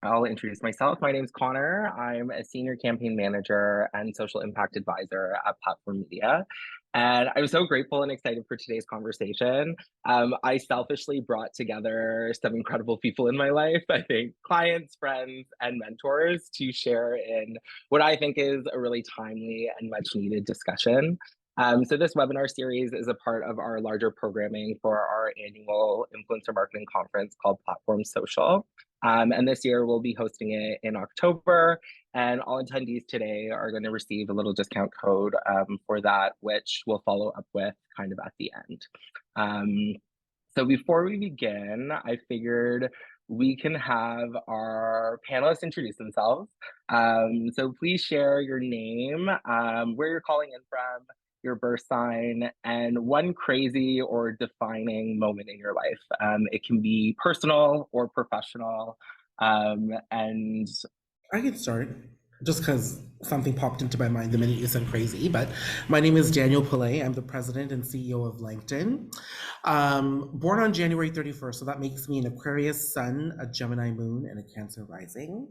I'll introduce myself. My name is Connor. I'm a senior campaign manager and social impact advisor at Platform Media. And I'm so grateful and excited for today's conversation. I selfishly brought together some incredible people in my life, I think clients, friends, and mentors to share in what I think is a really timely and much needed discussion. So this webinar series is a part of our larger programming for our annual influencer marketing conference called Platform Social. And this year we'll be hosting it in October, and all attendees today are going to receive a little discount code for that, which we'll follow up with kind of at the end. So before we begin, I figured we can have our panelists introduce themselves. So please share your name, where you're calling in from, your birth sign, and one crazy or defining moment in your life. It can be personal or professional. And I can start just because something popped into my mind the minute you said crazy. But my name is Daniel Pillay. I'm the president and CEO of LinkedIn. Born on January 31st, so that makes me an Aquarius sun, a Gemini moon, and a Cancer rising.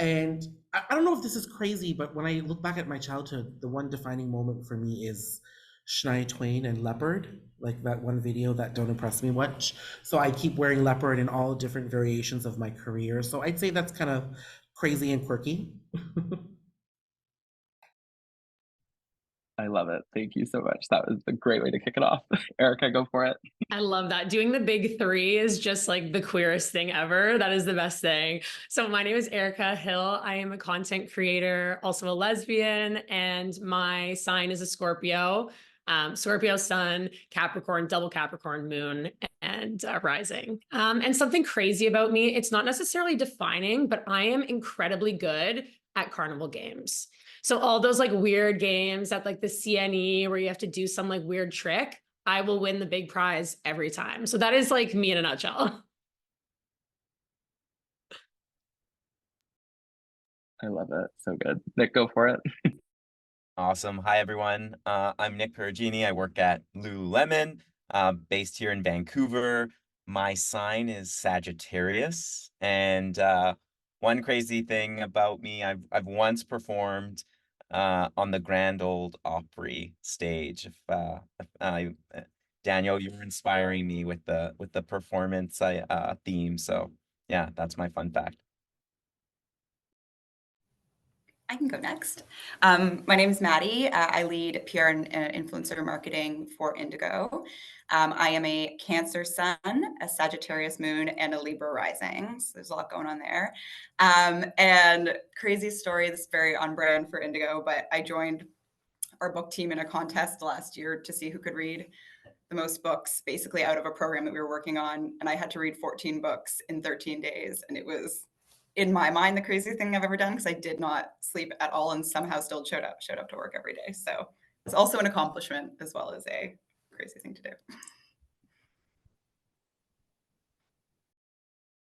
And I don't know if this is crazy, but when I look back at my childhood, the one defining moment for me is Shania Twain and Leopard, like that one video that don't impress me much. So I keep wearing leopard in all different variations of my career. So I'd say that's kind of crazy and quirky. I love it. Thank you so much. That was a great way to kick it off. Erica, go for it. I love that. Doing the big three is just like the queerest thing ever. That is the best thing. So my name is Erica Hill. I am a content creator, also a lesbian, and my sign is a Scorpio. Scorpio sun, Capricorn, double Capricorn moon, and rising. And something crazy about me, it's not necessarily defining, but I am incredibly good at carnival games. So all those like weird games at like the CNE where you have to do some like weird trick, I will win the big prize every time. So that is like me in a nutshell. I love it. So good. Nick, go for it. Awesome. Hi, everyone. I'm Nick Perugini. I work at Lululemon, based here in Vancouver. My sign is Sagittarius. And one crazy thing about me, I've once performed on the Grand Ole Opry stage. Daniel, you were inspiring me with the performance theme. So yeah, that's my fun fact. I can go next. My name is Maddie. I lead PR and influencer marketing for Indigo. I am a Cancer sun, a Sagittarius moon, and a Libra rising. So there's a lot going on there. And crazy story, this is very on brand for Indigo, but I joined our book team in a contest last year to see who could read the most books basically out of a program that we were working on. And I had to read 14 books in 13 days. And it was, in my mind, the craziest thing I've ever done because I did not sleep at all and somehow still showed up to work every day. So it's also an accomplishment as well as a crazy thing to do.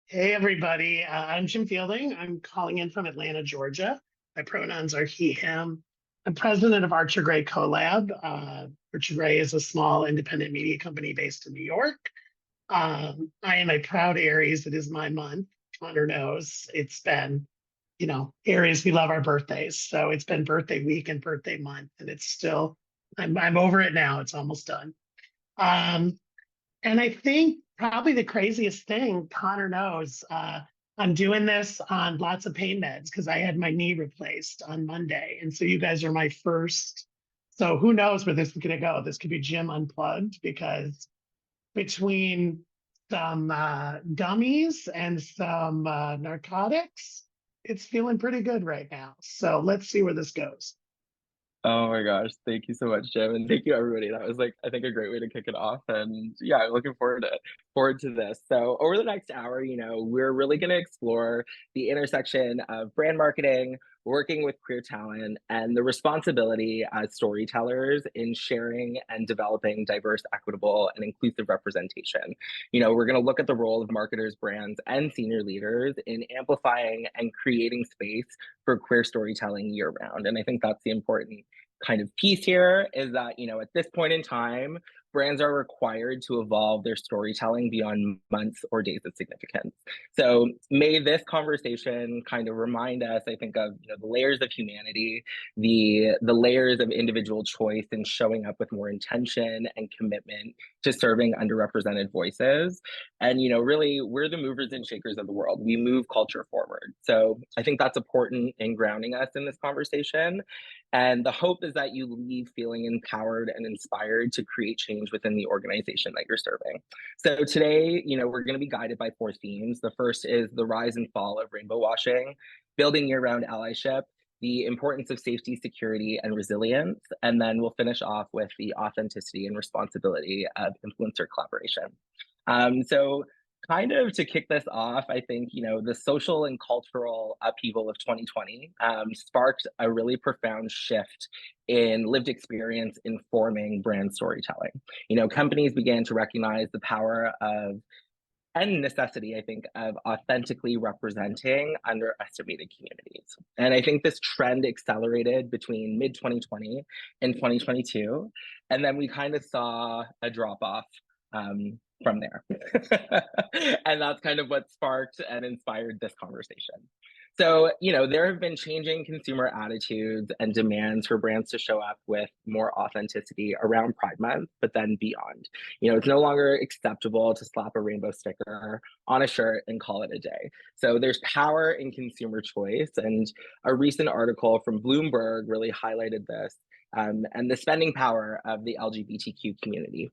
Hey, everybody. I'm Jim Fielding. I'm calling in from Atlanta, Georgia. My pronouns are he, him. I'm president of Archer Gray Collab. Archer Gray is a small independent media company based in New York. I am a proud Aries. It is my month. Connor knows it's been, Aries, we love our birthdays. So it's been birthday week and birthday month, and it's still, I'm over it now. It's almost done. And I think probably the craziest thing, Connor knows, I'm doing this on lots of pain meds because I had my knee replaced on Monday. And so you guys are my first. So who knows where this is going to go? This could be Jim Unplugged because between some gummies and some narcotics, it's feeling pretty good right now. So let's see where this goes. Oh my gosh, thank you so much, Jim, and thank you everybody. That was like, I think, a great way to kick it off. And yeah, I'm looking forward to this. So over the next hour, we're really going to explore the intersection of brand marketing, working with queer talent, and the responsibility as storytellers in sharing and developing diverse, equitable, and inclusive representation. We're going to look at the role of marketers, brands, and senior leaders in amplifying and creating space for queer storytelling year round. And I think that's the important kind of piece here is that, at this point in time, brands are required to evolve their storytelling beyond months or days of significance. So may this conversation kind of remind us, I think, of the layers of humanity, the layers of individual choice, and showing up with more intention and commitment to serving underrepresented voices. And really, we're the movers and shakers of the world. We move culture forward. So I think that's important in grounding us in this conversation. And the hope is that you leave feeling empowered and inspired to create change within the organization that you're serving. So today, we're going to be guided by 4 themes. The first is the rise and fall of rainbow washing, building year-round allyship, the importance of safety, security, and resilience. And then we'll finish off with the authenticity and responsibility of influencer collaboration. So kind of to kick this off, I think, the social and cultural upheaval of 2020 sparked a really profound shift in lived experience informing brand storytelling. Companies began to recognize the power of and necessity, I think, of authentically representing underestimated communities. And I think this trend accelerated between mid 2020 and 2022. And then we kind of saw a drop off from there. And that's kind of what sparked and inspired this conversation. So, there have been changing consumer attitudes and demands for brands to show up with more authenticity around Pride Month, but then beyond. It's no longer acceptable to slap a rainbow sticker on a shirt and call it a day. So there's power in consumer choice. And a recent article from Bloomberg really highlighted this. And the spending power of the LGBTQ community.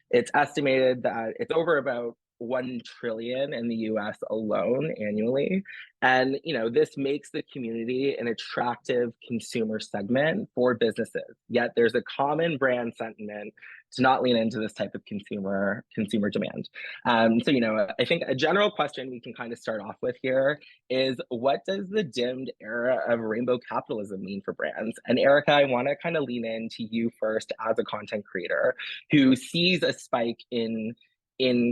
It's estimated that it's over about 1 trillion in the US alone annually. And, this makes the community an attractive consumer segment for businesses. Yet there's a common brand sentiment to not lean into this type of consumer demand. So, I think a general question we can kind of start off with here is, what does the dimmed era of rainbow capitalism mean for brands? And Erica, I want to kind of lean into you first as a content creator who sees a spike in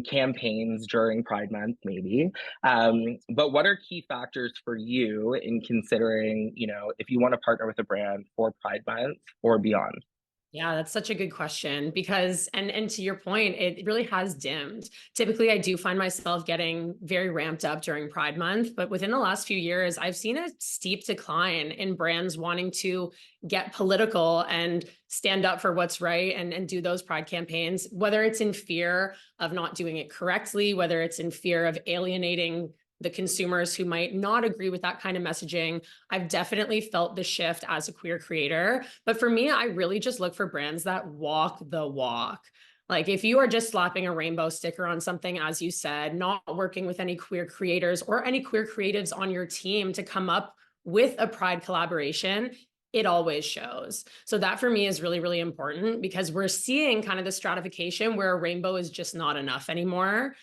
campaigns during Pride Month, maybe. But what are key factors for you in considering, if you want to partner with a brand for Pride Month or beyond? Yeah, that's such a good question because, and to your point, it really has dimmed. Typically, I do find myself getting very ramped up during Pride Month, but within the last few years, I've seen a steep decline in brands wanting to get political and stand up for what's right and do those Pride campaigns, whether it's in fear of not doing it correctly, whether it's in fear of alienating the consumers who might not agree with that kind of messaging. I've definitely felt the shift as a queer creator. But for me, I really just look for brands that walk the walk. Like if you are just slapping a rainbow sticker on something, as you said, not working with any queer creators or any queer creatives on your team to come up with a Pride collaboration, it always shows. So that for me is really, really important because we're seeing kind of the stratification where a rainbow is just not enough anymore.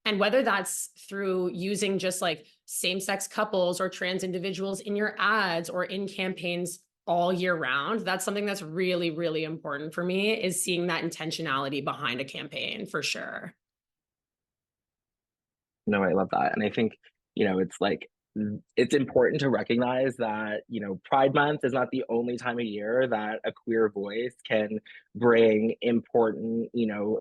And whether that's through using just like same-sex couples or trans individuals in your ads or in campaigns all year round, that's something that's really, really important for me, is seeing that intentionality behind a campaign for sure. No, I love that. And I think, it's like, it's important to recognize that, Pride Month is not the only time of year that a queer voice can bring important,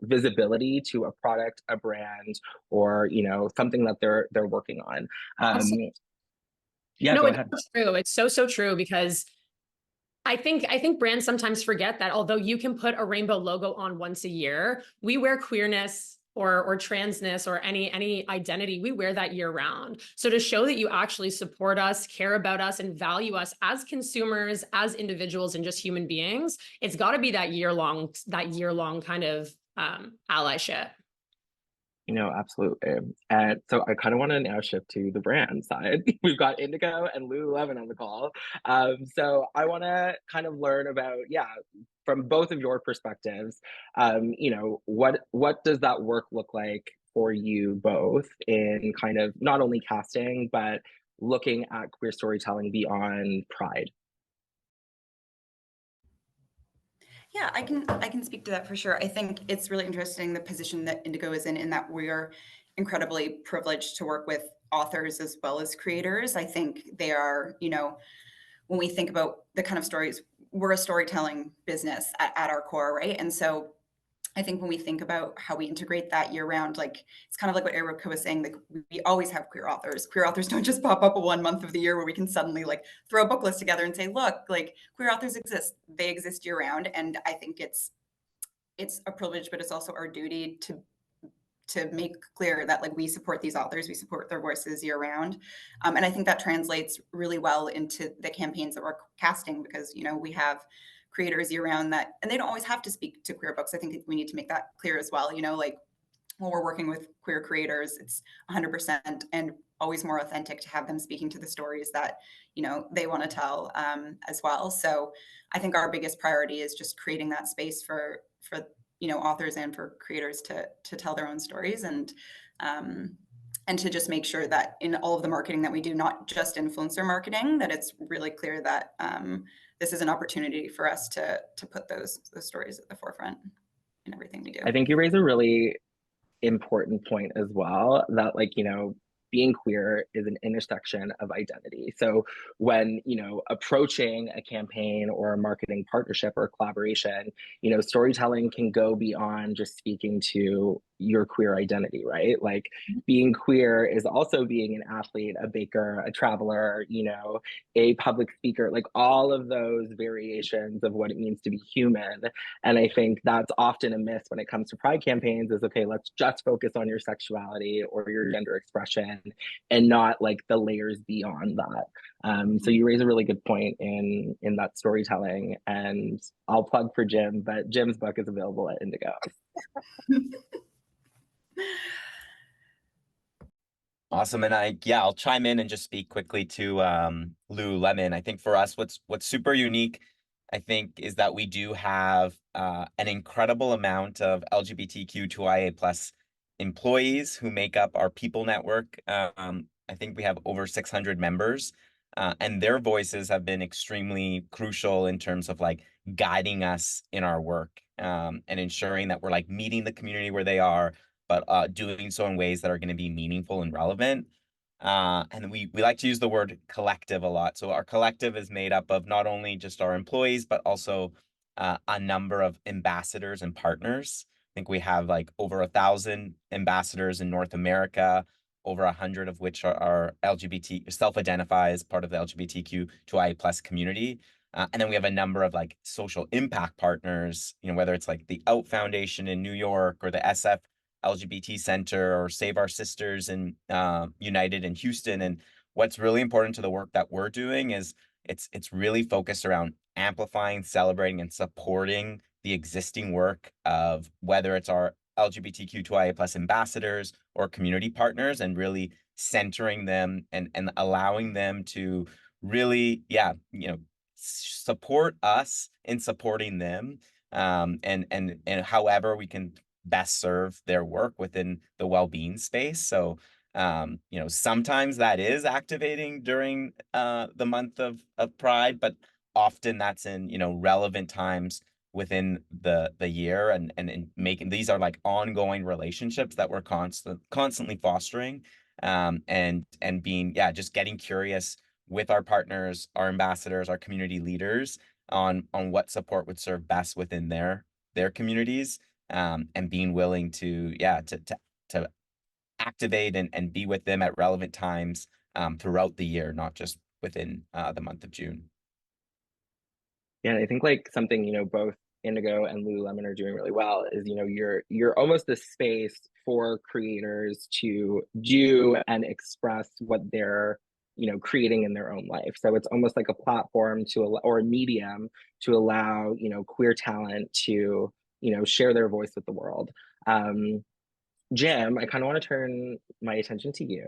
visibility to a product, a brand, or, something that they're working on. Yeah, no, go it's ahead. so true. It's so true because I think brands sometimes forget that although you can put a rainbow logo on once a year, we wear queerness or transness or any identity, we wear that year round. So to show that you actually support us, care about us, and value us as consumers, as individuals, and just human beings, it's got to be that year long kind of allyship. Absolutely. And so I kind of want to now shift to the brand side. We've got Indigo and Lululemon on the call. So I want to kind of learn about, from both of your perspectives, what does that work look like for you both in kind of not only casting, but looking at queer storytelling beyond Pride? Yeah, I can speak to that for sure. I think it's really interesting the position that Indigo is in that we're incredibly privileged to work with authors as well as creators. I think they are, when we think about the kind of stories, we're a storytelling business at our core, right? And so I think when we think about how we integrate that year round, like it's kind of like what Erica was saying, like we always have queer authors. Queer authors don't just pop up 1 month of the year where we can suddenly like throw a book list together and say, look, like queer authors exist. They exist year round. And I think it's a privilege, but it's also our duty to make clear that like we support these authors, we support their voices year round. And I think that translates really well into the campaigns that we're casting, because, you know, we have creators year round that, and they don't always have to speak to queer books. I think we need to make that clear as well. You know, like when we're working with queer creators, it's 100% and always more authentic to have them speaking to the stories that, you know, they want to tell as well. So I think our biggest priority is just creating that space for you know, authors and for creators to tell their own stories, and to just make sure that in all of the marketing that we do, not just influencer marketing, that it's really clear that this is an opportunity for us to put those stories at the forefront in everything we do. I think you raise a really important point as well, that like, you know, being queer is an intersection of identity. So when, you know, approaching a campaign or a marketing partnership or collaboration, you know, storytelling can go beyond just speaking to your queer identity, right? Like being queer is also being an athlete, a baker, a traveler, you know, a public speaker, like all of those variations of what it means to be human. And I think that's often a miss when it comes to pride campaigns is, okay, let's just focus on your sexuality or your gender expression and not like the layers beyond that. So you raise a really good point in that storytelling, and I'll plug for Jim, but Jim's book is available at Indigo. Awesome. And I'll chime in and just speak quickly to Lululemon. I think for us, what's super unique, I think, is that we do have an incredible amount of LGBTQ2IA plus employees who make up our people network. I think we have over 600 members, and their voices have been extremely crucial in terms of like guiding us in our work, and ensuring that we're like meeting the community where they are, but doing so in ways that are going to be meaningful and relevant. And we like to use the word collective a lot. So our collective is made up of not only just our employees, but also a number of ambassadors and partners. I think we have like over 1,000 ambassadors in North America, over 100 of which are LGBT, self-identify as part of the LGBTQ2IA plus community. And then we have a number of like social impact partners, you know, whether it's like the Out Foundation in New York or the SF LGBT Center or Save Our Sisters in United in Houston. And what's really important to the work that we're doing is it's really focused around amplifying, celebrating, and supporting the existing work of whether it's our LGBTQ2IA plus ambassadors or community partners, and really centering them and allowing them to really, support us in supporting them, and however we can best serve their work within the well-being space. So sometimes that is activating during the month of Pride, but often that's in relevant times within the year, and making these are like ongoing relationships that we're constantly fostering, and being just getting curious with our partners, our ambassadors, our community leaders on what support would serve best within their communities, and being willing to activate and be with them at relevant times throughout the year, not just within the month of June. Yeah, I think like something, you know, both Indigo and Lululemon are doing really well is, you know, you're almost a space for creators to do and express what they're, you know, creating in their own life. So it's almost like a platform or a medium to allow, you know, queer talent to, you know, share their voice with the world. Jim, I kind of want to turn my attention to you.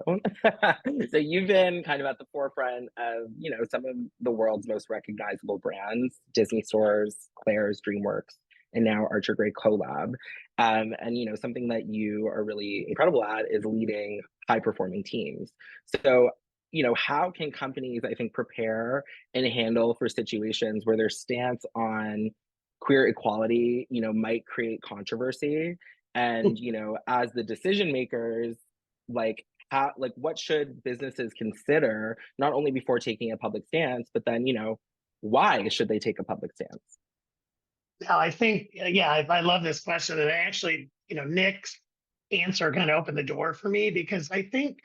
So you've been kind of at the forefront of, you know, some of the world's most recognizable brands, Disney stores, Claire's, DreamWorks, and now Archer Gray collab. And, you know, something that you are really incredible at is leading high performing teams. So, you know, how can companies, I think, prepare and handle for situations where their stance on queer equality, you know, might create controversy? And, you know, as the decision makers, like what should businesses consider, not only before taking a public stance, but then, you know, why should they take a public stance? No, I think, yeah, I love this question. And actually, Nick's answer kind of opened the door for me because I think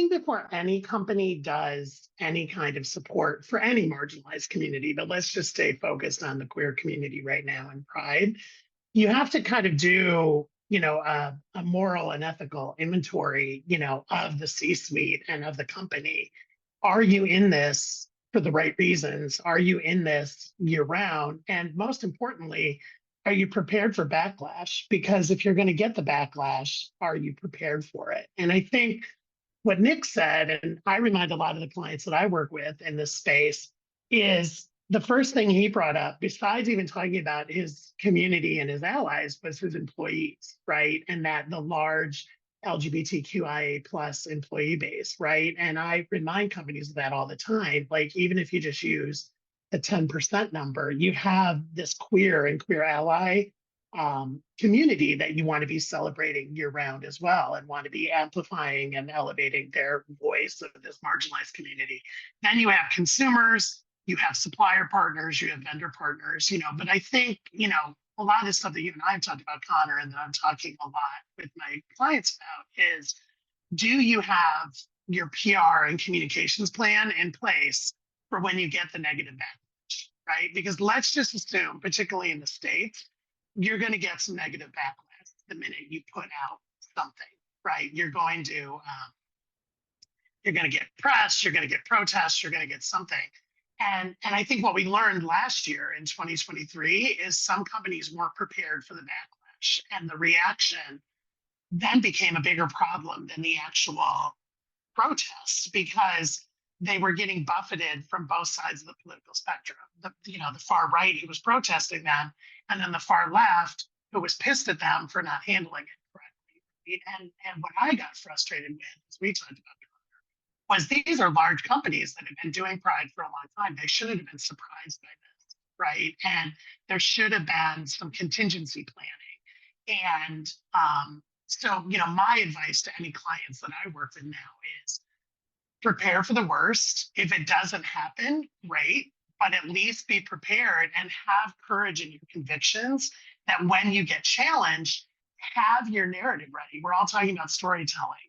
before any company does any kind of support for any marginalized community, but let's just stay focused on the queer community right now and Pride, you have to kind of do, a moral and ethical inventory, of the C-suite and of the company. Are you in this for the right reasons? Are you in this year round? And most importantly, are you prepared for backlash? Because if you're going to get the backlash, are you prepared for it? And I think what Nick said, and I remind a lot of the clients that I work with in this space, is the first thing he brought up, besides even talking about his community and his allies, was his employees, right? And that the large LGBTQIA plus employee base, right? And I remind companies of that all the time. Like, even if you just use the 10% number, you have this queer and queer ally community that you want to be celebrating year round as well, and want to be amplifying and elevating their voice of this marginalized community. Then you have consumers, you have supplier partners, you have vendor partners, but I think, a lot of this stuff that you and I have talked about, Connor, and that I'm talking a lot with my clients about is, do you have your PR and communications plan in place for when you get the negative backlash, right? Because let's just assume, particularly in the States, you're going to get some negative backlash the minute you put out something, right? You're going to get press, you're going to get protests, you're going to get something. And I think what we learned last year in 2023 is some companies weren't prepared for the backlash, and the reaction then became a bigger problem than the actual protests, because they were getting buffeted from both sides of the political spectrum. The far right who was protesting them, and then the far left who was pissed at them for not handling it correctly. And what I got frustrated with, as we talked about, was these are large companies that have been doing Pride for a long time. They shouldn't have been surprised by this, right? And there should have been some contingency planning. And so, my advice to any clients that I work with now is prepare for the worst. If it doesn't happen, great, but at least be prepared and have courage in your convictions that when you get challenged, have your narrative ready. We're all talking about storytelling,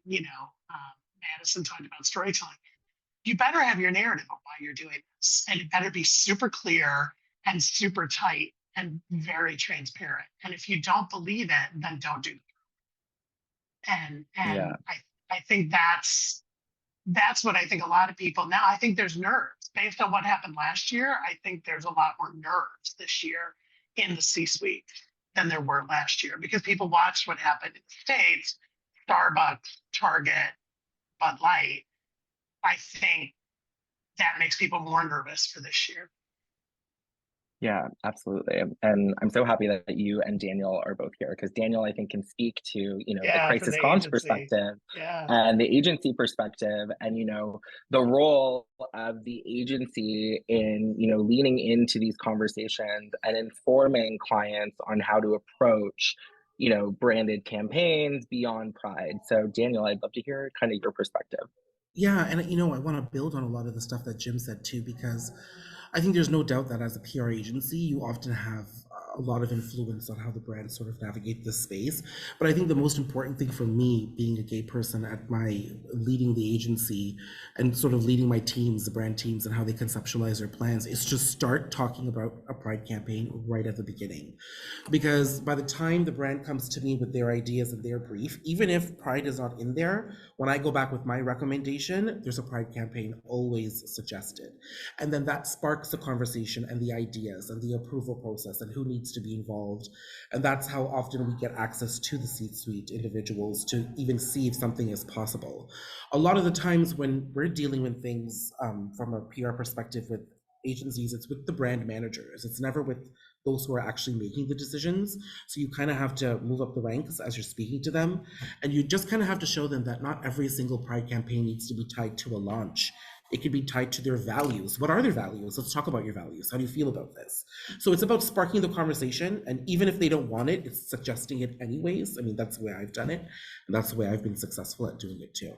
Madison talked about storytelling. You better have your narrative of why you're doing this, and it better be super clear and super tight and very transparent. And if you don't believe it, then don't do it. And Yeah. I think that's what I think a lot of people now. I think there's nerves based on what happened last year. I think there's a lot more nerves this year in the C-suite than there were last year, because people watched what happened in the States, Starbucks, Target, Bud Light. I think that makes people more nervous for this year. Yeah, absolutely. And I'm so happy that you and Daniel are both here, because Daniel, I think, can speak to, the crisis comms agency. perspective Yeah. and the agency perspective, and, the role of the agency in, leaning into these conversations and informing clients on how to approach, branded campaigns beyond Pride. So Daniel, I'd love to hear kind of your perspective. Yeah, and I want to build on a lot of the stuff that Jim said too, because I think there's no doubt that as a PR agency, you often have a lot of influence on how the brands sort of navigate this space. But I think the most important thing for me, being a gay person at my leading the agency and sort of leading my teams, the brand teams, and how they conceptualize their plans, is just start talking about a Pride campaign right at the beginning. Because by the time the brand comes to me with their ideas and their brief, even if Pride is not in there, when I go back with my recommendation, there's a Pride campaign always suggested. And then that sparks the conversation and the ideas and the approval process and who needs to be involved. And that's how often we get access to the C-suite individuals to even see if something is possible. A lot of the times when we're dealing with things from a PR perspective with agencies, it's with the brand managers. It's never with those who are actually making the decisions. So you kind of have to move up the ranks as you're speaking to them. And you just kind of have to show them that not every single Pride campaign needs to be tied to a launch. It could be tied to their values. What are their values? Let's talk about your values. How do you feel about this? So it's about sparking the conversation. And even if they don't want it, it's suggesting it anyways. I mean, that's the way I've done it. And that's the way I've been successful at doing it too.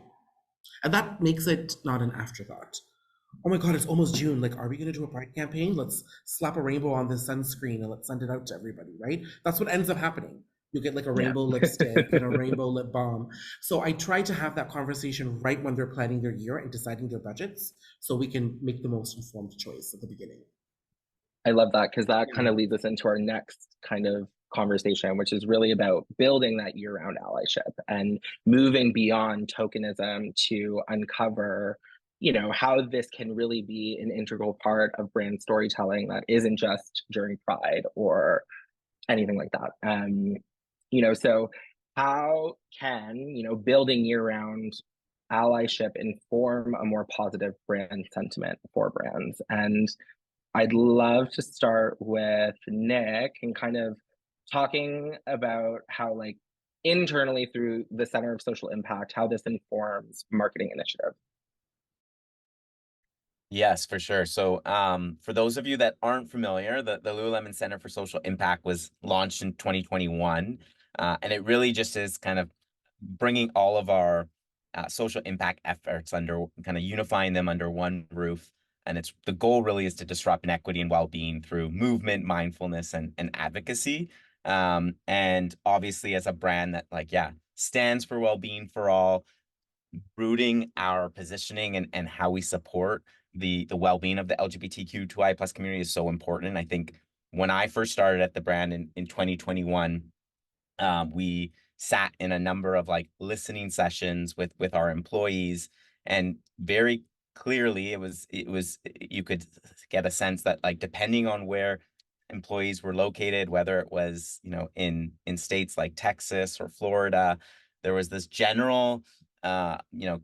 And that makes it not an afterthought. oh my God, it's almost June. Like, are we going to do a Pride campaign? Let's slap a rainbow on this sunscreen and let's send it out to everybody, right? That's what ends up happening. You get like a Yeah. rainbow lipstick and a rainbow lip balm. So I try to have that conversation right when they're planning their year and deciding their budgets so we can make the most informed choice at the beginning. I love that because that kind Yeah. of leads us into our next kind of conversation, which is really about building that year-round allyship and moving beyond tokenism to uncover, how this can really be an integral part of brand storytelling that isn't just during Pride or anything like that. So how can, building year-round allyship inform a more positive brand sentiment for brands? And I'd love to start with Nick and kind of talking about how, like, internally through the Center of Social Impact, how this informs marketing initiatives. Yes, for sure. So, for those of you that aren't familiar, the Lululemon Center for Social Impact was launched in 2021, and it really just is kind of bringing all of our social impact efforts under, kind of unifying them under one roof. And the goal really is to disrupt inequity and well-being through movement, mindfulness, and advocacy. And obviously, as a brand that, like, stands for well-being for all, rooting our positioning and how we support the well-being of the LGBTQ2I plus community is so important. I think when I first started at the brand in 2021, we sat in a number of like listening sessions with our employees, and very clearly it was you could get a sense that, like, depending on where employees were located, whether it was in states like Texas or Florida, there was this general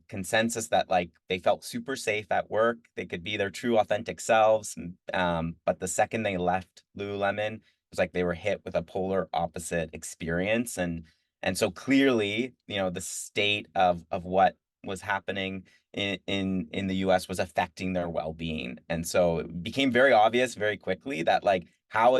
consensus that, like, they felt super safe at work. They could be their true authentic selves. But the second they left Lululemon, it was like they were hit with a polar opposite experience. And so clearly, the state of what was happening in the US was affecting their well-being. And so it became very obvious very quickly that, like, how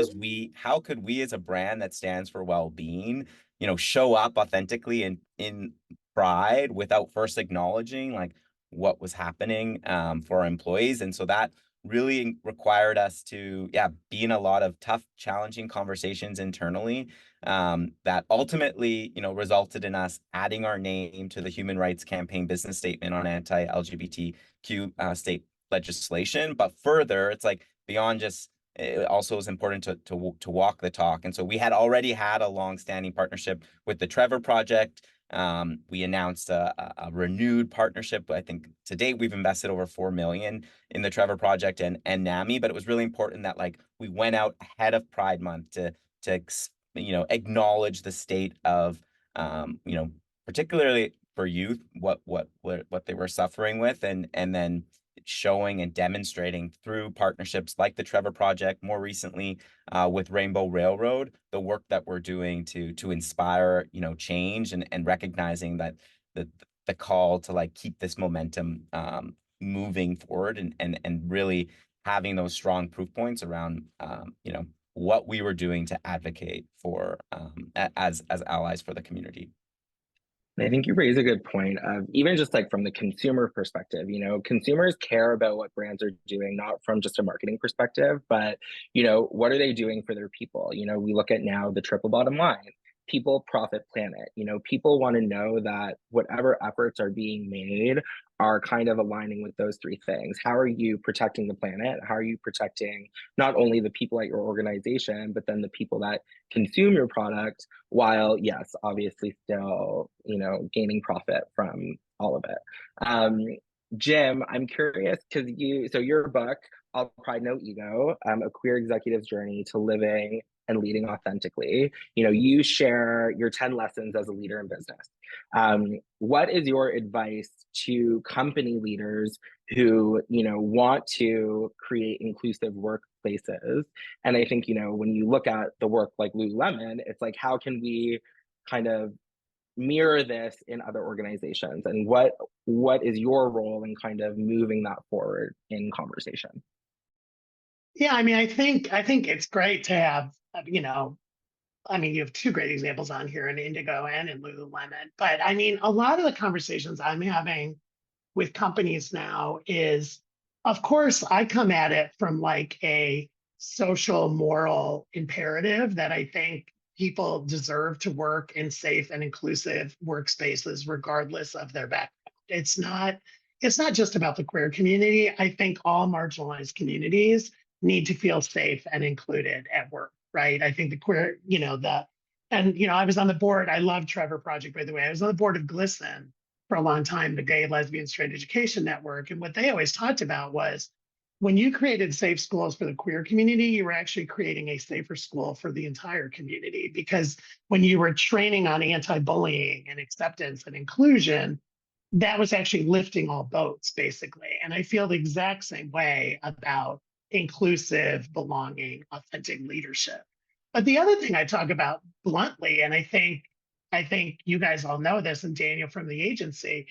could we as a brand that stands for well-being, show up authentically in Pride without first acknowledging, like, what was happening for our employees. And so that really required us to be in a lot of tough, challenging conversations internally, that ultimately resulted in us adding our name to the Human Rights Campaign business statement on anti-LGBTQ state legislation. But further, it's like beyond just, it also is important to walk the talk. And so we had already had a long-standing partnership with the Trevor Project. We announced a renewed partnership. I think to date we've invested over 4 million in the Trevor Project and NAMI, but it was really important that, like, we went out ahead of Pride Month to acknowledge the state of particularly for youth, what they were suffering with, and then showing and demonstrating through partnerships like the Trevor Project, more recently with Rainbow Railroad, the work that we're doing to inspire change, and recognizing that the call to, like, keep this momentum moving forward, and really having those strong proof points around what we were doing to advocate for as allies for the community. And I think you raise a good point of, even just like from the consumer perspective, consumers care about what brands are doing, not from just a marketing perspective, but, what are they doing for their people? We look at now the triple bottom line: people, profit, planet. People want to know that whatever efforts are being made are kind of aligning with those three things. How are you protecting the planet? How are you protecting not only the people at your organization, but then the people that consume your product, while, yes, obviously still, gaining profit from all of it. Jim, I'm curious because your book, All Pride No Ego, a queer executive's journey to living and leading authentically. You share your 10 lessons as a leader in business. What is your advice to company leaders who, want to create inclusive workplaces? And I think, when you look at the work like Lululemon, it's like, how can we kind of mirror this in other organizations? And what is your role in kind of moving that forward in conversation? Yeah, I mean, I think it's great to have, you have two great examples on here, in Indigo and in Lululemon. But I mean, a lot of the conversations I'm having with companies now is Of course, I come at it from like a social moral imperative that I think people deserve to work in safe and inclusive workspaces regardless of their background. It's not just about the queer community. I think all marginalized communities need to feel safe and included at work, right? I think the queer, I was on the board. I love Trevor Project, by the way. I was on the board of GLSEN for a long time, the Gay, Lesbian, Straight Education Network. And what they always talked about was when you created safe schools for the queer community, you were actually creating a safer school for the entire community. Because when you were training on anti-bullying and acceptance and inclusion, that was actually lifting all boats, basically. And I feel the exact same way about inclusive, belonging, authentic leadership. But the other thing I talk about bluntly, and I think you guys all know this, and Daniel from the agency,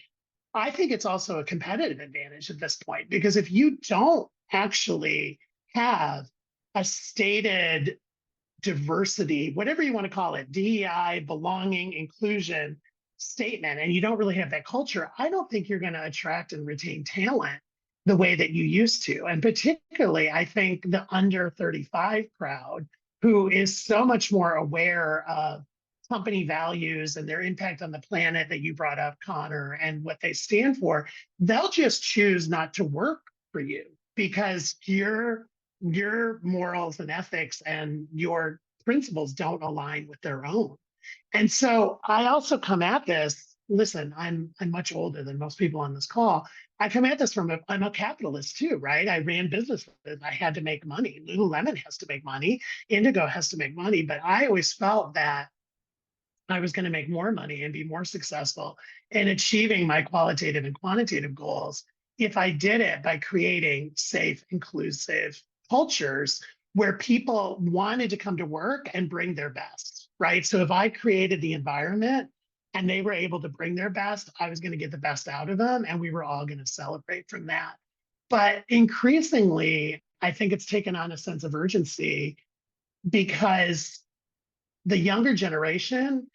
I think it's also a competitive advantage at this point, because if you don't actually have a stated diversity, whatever you want to call it, DEI, belonging, inclusion statement, and you don't really have that culture, I don't think you're going to attract and retain talent the way that you used to. And particularly, I think the under 35 crowd, who is so much more aware of company values and their impact on the planet that you brought up, Connor, and what they stand for, they'll just choose not to work for you because your morals and ethics and your principles don't align with their own. And so I also come at this, listen, I'm much older than most people on this call. I come at this I'm a capitalist too, right? I ran businesses. I had to make money. Lululemon has to make money. Indigo has to make money. But I always felt that I was going to make more money and be more successful in achieving my qualitative and quantitative goals if I did it by creating safe, inclusive cultures where people wanted to come to work and bring their best, right? So if I created the environment and they were able to bring their best, I was going to get the best out of them, and we were all going to celebrate from that. But increasingly, I think it's taken on a sense of urgency because the younger generation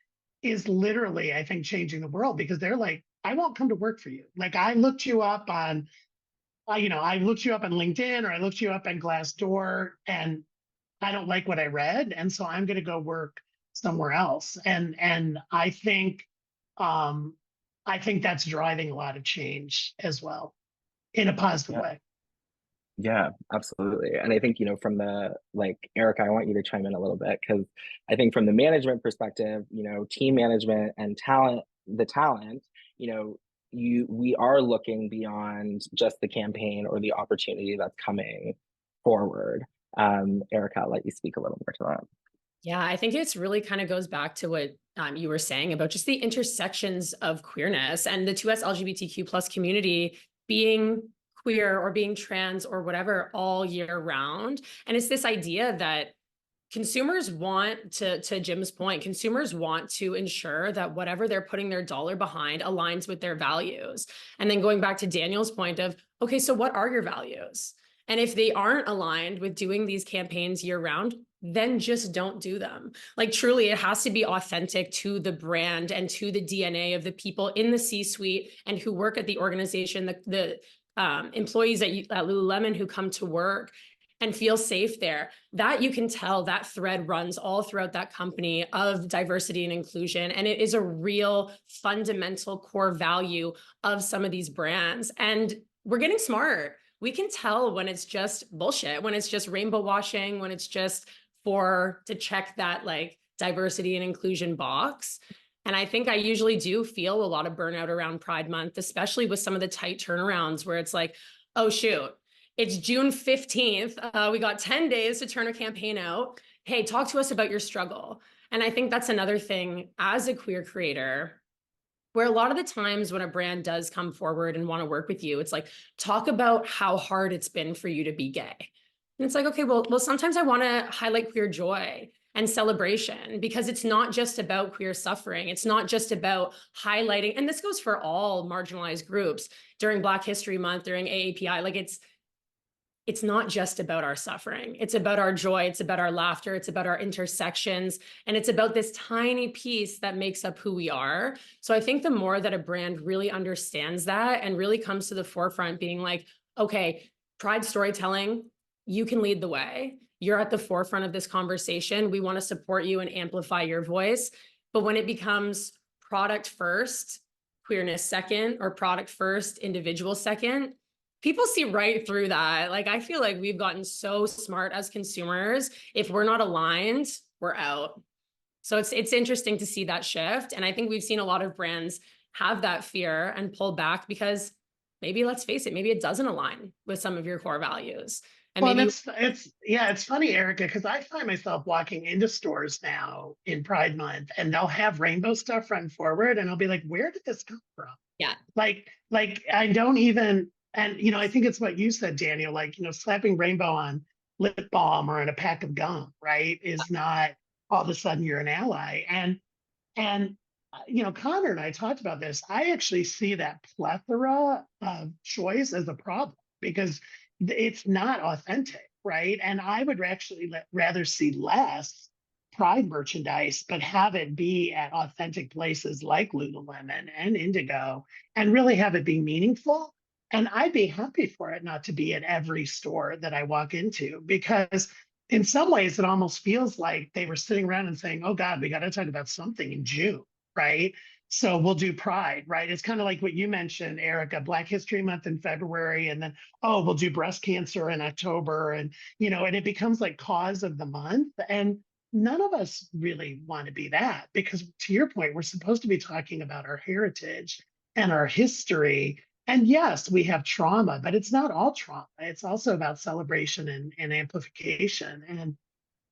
is literally, I think, changing the world, because they're like, I won't come to work for you. Like, I looked you up on, I looked you up on LinkedIn, or I looked you up on Glassdoor, and I don't like what I read, and so I'm going to go work somewhere else. And I think that's driving a lot of change as well, in a positive way. Yeah, absolutely. And I think, from the, Erica, I want you to chime in a little bit, because I think from the management perspective, team management and the talent, we are looking beyond just the campaign or the opportunity that's coming forward. Erica, I'll let you speak a little more to that. Yeah, I think it's really kind of goes back to what you were saying about just the intersections of queerness and the 2SLGBTQ plus community being queer or being trans or whatever all year round. And it's this idea that consumers want to Jim's point, consumers want to ensure that whatever they're putting their dollar behind aligns with their values. And then going back to Daniel's point of, okay, so what are your values? And if they aren't aligned with doing these campaigns year round, then just don't do them. Like, truly, it has to be authentic to the brand and to the DNA of the people in the C-suite and who work at the organization, the employees at Lululemon who come to work and feel safe there. That you can tell that thread runs all throughout that company of diversity and inclusion. And it is a real fundamental core value of some of these brands. And we're getting smart. We can tell when it's just bullshit, when it's just rainbow washing, when it's just to check that diversity and inclusion box. And I think I usually do feel a lot of burnout around Pride Month, especially with some of the tight turnarounds where it's like, oh, shoot, it's June 15th. We got 10 days to turn a campaign out. Hey, talk to us about your struggle. And I think that's another thing as a queer creator, where a lot of the times when a brand does come forward and want to work with you, it's like, talk about how hard it's been for you to be gay. And it's like, okay, well, sometimes I want to highlight queer joy and celebration, because it's not just about queer suffering. It's not just about highlighting, and this goes for all marginalized groups during Black History Month, during AAPI. It's not just about our suffering. It's about our joy. It's about our laughter. It's about our intersections. And it's about this tiny piece that makes up who we are. So I think the more that a brand really understands that and really comes to the forefront being like, okay, Pride storytelling, you can lead the way. You're at the forefront of this conversation. We want to support you and amplify your voice. But when it becomes product first, queerness second, or product first, individual second, people see right through that. Like, I feel like we've gotten so smart as consumers. If we're not aligned, we're out. So it's interesting to see that shift. And I think we've seen a lot of brands have that fear and pull back because maybe, let's face it, maybe it doesn't align with some of your core values. And Well, maybe it's funny, Erica, because I find myself walking into stores now in Pride Month, and they'll have rainbow stuff run forward, and I'll be like, "Where did this come from?" yeah, Like I don't even, and I think it's what you said, Daniel. Like, slapping rainbow on lip balm or on a pack of gum, right, is not all of a sudden you're an ally. And Connor and I talked about this. I actually see that plethora of choice as a problem because it's not authentic, right? And I would actually rather see less Pride merchandise, but have it be at authentic places like Lululemon and Indigo, and really have it be meaningful. And I'd be happy for it not to be at every store that I walk into, because in some ways it almost feels like they were sitting around and saying, "Oh God, we got to talk about something in June." Right. So we'll do Pride, right? It's kind of like what you mentioned, Erica, Black History Month in February, and then, oh, we'll do breast cancer in October. And it becomes like cause of the month. And none of us really want to be that, because to your point, we're supposed to be talking about our heritage and our history. And yes, we have trauma, but it's not all trauma. It's also about celebration and amplification. And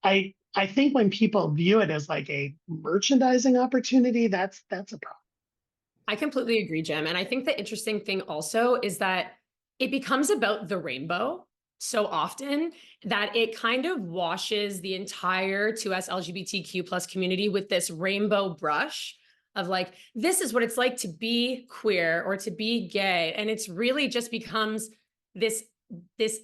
I think when people view it as like a merchandising opportunity, that's a problem. I completely agree, Jim. And I think the interesting thing also is that it becomes about the rainbow so often that it kind of washes the entire 2S LGBTQ plus community with this rainbow brush of like, this is what it's like to be queer or to be gay. And it's really just becomes this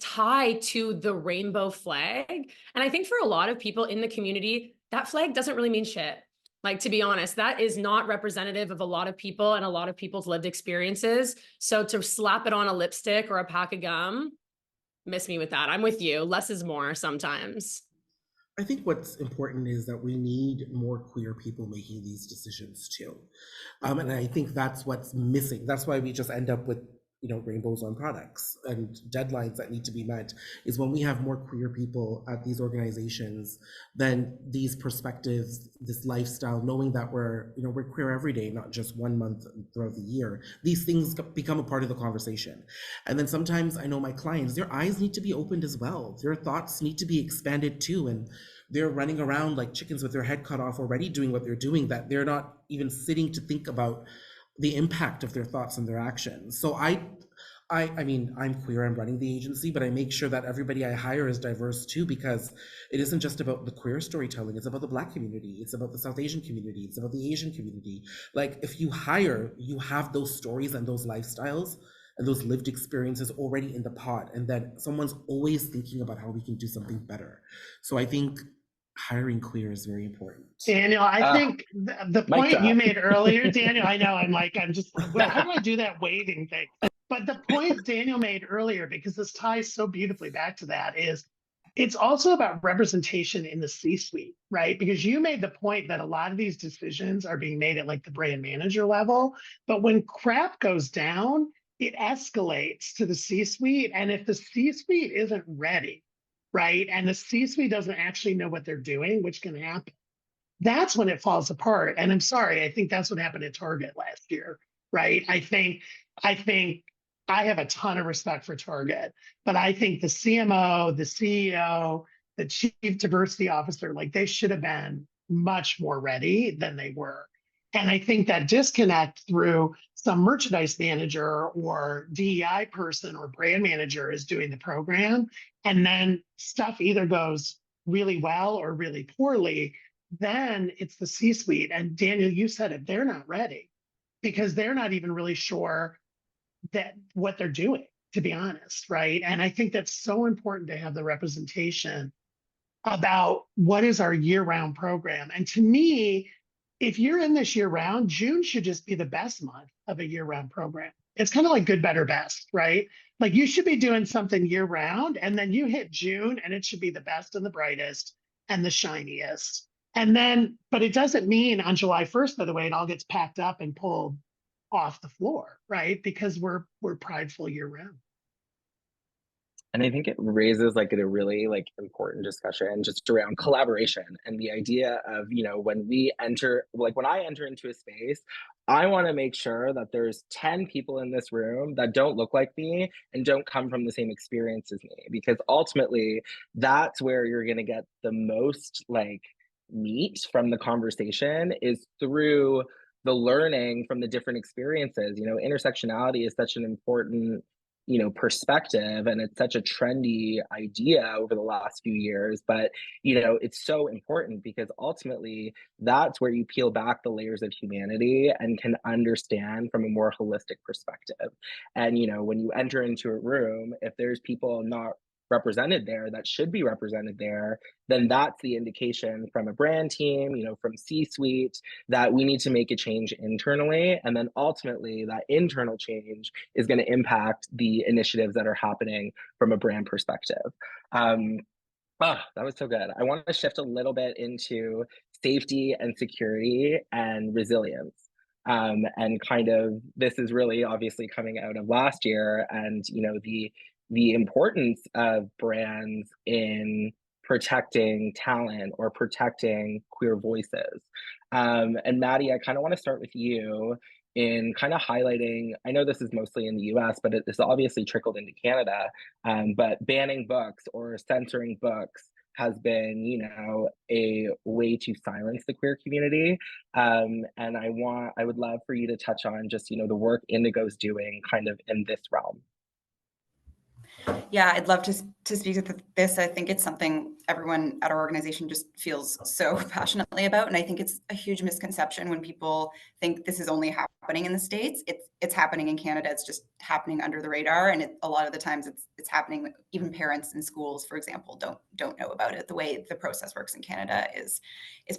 tie to the rainbow flag. And I think for a lot of people in the community, that flag doesn't really mean shit. Like, to be honest, that is not representative of a lot of people and a lot of people's lived experiences. So to slap it on a lipstick or a pack of gum, miss me with that. I'm with you. Less is more sometimes. I think what's important is that we need more queer people making these decisions too. And I think that's what's missing. That's why we just end up with rainbows on products and deadlines that need to be met, is when we have more queer people at these organizations, then these perspectives, this lifestyle, knowing that we're queer every day, not just 1 month throughout the year, these things become a part of the conversation. And then sometimes I know my clients, their eyes need to be opened as well. Their thoughts need to be expanded too. And they're running around like chickens with their head cut off already doing what they're doing, that they're not even sitting to think about the impact of their thoughts and their actions. So I mean, I'm queer, I'm running the agency, but I make sure that everybody I hire is diverse too, because it isn't just about the queer storytelling, it's about the Black community, it's about the South Asian community, it's about the Asian community. Like, if you hire, you have those stories and those lifestyles and those lived experiences already in the pot, and then someone's always thinking about how we can do something better. So I think hiring queer is very important. Daniel, I think the point you made earlier, Daniel, I know I'm just, well, how do I do that waving thing? But the point Daniel made earlier, because this ties so beautifully back to that, is it's also about representation in the C-suite, right? Because you made the point that a lot of these decisions are being made at like the brand manager level, but when crap goes down, it escalates to the C-suite. And if the C-suite isn't ready, right, and the C-suite doesn't actually know what they're doing, which can happen, that's when it falls apart. And I'm sorry, I think that's what happened at Target last year, right? I think I have a ton of respect for Target, but I think the CMO, the CEO, the chief diversity officer, like, they should have been much more ready than they were. And I think that disconnect through some merchandise manager or DEI person or brand manager is doing the program, and then stuff either goes really well or really poorly, then it's the C-suite. And Daniel, you said it, they're not ready because they're not even really sure that what they're doing, to be honest, right? And I think that's so important to have the representation about what is our year-round program. And to me, if you're in this year-round, June should just be the best month of a year-round program. It's kind of like good, better, best, right? Like you should be doing something year round, and then you hit June and it should be the best and the brightest and the shiniest. And then, but it doesn't mean on July 1st, by the way, it all gets packed up and pulled off the floor, right? Because we're prideful year round. And I think it raises like a really like important discussion just around collaboration and the idea of, you know, when we enter, like when I enter into a space, I want to make sure that there's 10 people in this room that don't look like me and don't come from the same experience as me, because ultimately that's where you're going to get the most like meat from the conversation is through the learning from the different experiences. You know, intersectionality is such an important, you know, perspective, and it's such a trendy idea over the last few years, but you know, it's so important because ultimately that's where you peel back the layers of humanity and can understand from a more holistic perspective. And you know, when you enter into a room, if there's people not represented there that should be represented there, then that's the indication from a brand team, you know, from C-suite, that we need to make a change internally, and then ultimately that internal change is going to impact the initiatives that are happening from a brand perspective. That was so good. I want to shift a little bit into safety and security and resilience. And kind of this is really obviously coming out of last year, and you know, the importance of brands in protecting talent or protecting queer voices. And Maddie, I kind of want to start with you in kind of highlighting, I know this is mostly in the US, but it's obviously trickled into Canada, but banning books or censoring books has been, you know, a way to silence the queer community. And I would love for you to touch on just, you know, the work Indigo's doing kind of in this realm. Yeah, I'd love to speak to this. I think it's something everyone at our organization just feels so passionately about. And I think it's a huge misconception when people think this is only happening in the States. It's happening in Canada. It's just happening under the radar. And a lot of the times it's happening, even parents in schools, for example, don't know about it. The way the process works in Canada is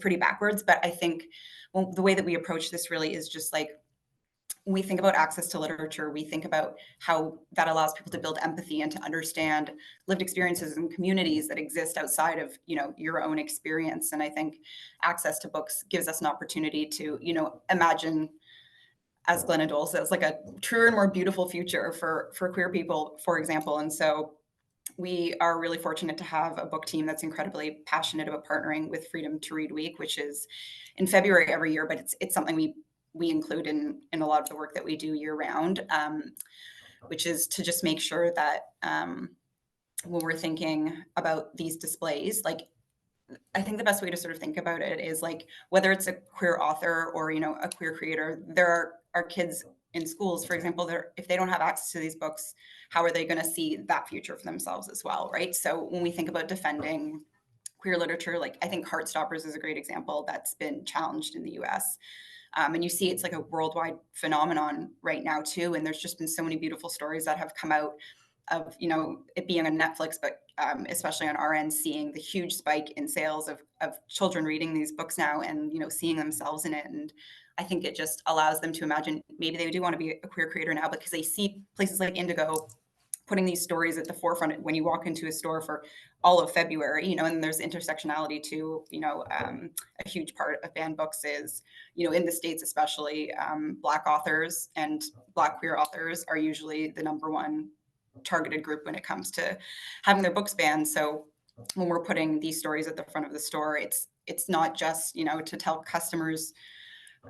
pretty backwards. But I think the way that we approach this really is just like, when we think about access to literature, we think about how that allows people to build empathy and to understand lived experiences and communities that exist outside of, you know, your own experience. And I think access to books gives us an opportunity to, you know, imagine, as Glenna Dole says, like a truer and more beautiful future for queer people, for example. And so we are really fortunate to have a book team that's incredibly passionate about partnering with Freedom to Read Week, which is in February every year, but it's something we include in a lot of the work that we do year round, which is to just make sure that when we're thinking about these displays, like, I think the best way to sort of think about it is like, whether it's a queer author or, you know, a queer creator, there are kids in schools, for example, if they don't have access to these books, how are they going to see that future for themselves as well, right? So when we think about defending queer literature, like I think Heartstoppers is a great example that's been challenged in the US. And you see it's like a worldwide phenomenon right now too. And there's just been so many beautiful stories that have come out of, you know, it being on Netflix, but especially on our end, seeing the huge spike in sales of children reading these books now and, you know, seeing themselves in it. And I think it just allows them to imagine maybe they do want to be a queer creator now because they see places like Indigo putting these stories at the forefront when you walk into a store for all of February, you know, and there's intersectionality too, you know, a huge part of banned books is, you know, in the States, especially Black authors and Black queer authors are usually the #1 targeted group when it comes to having their books banned. So when we're putting these stories at the front of the store, it's not just, you know, to tell customers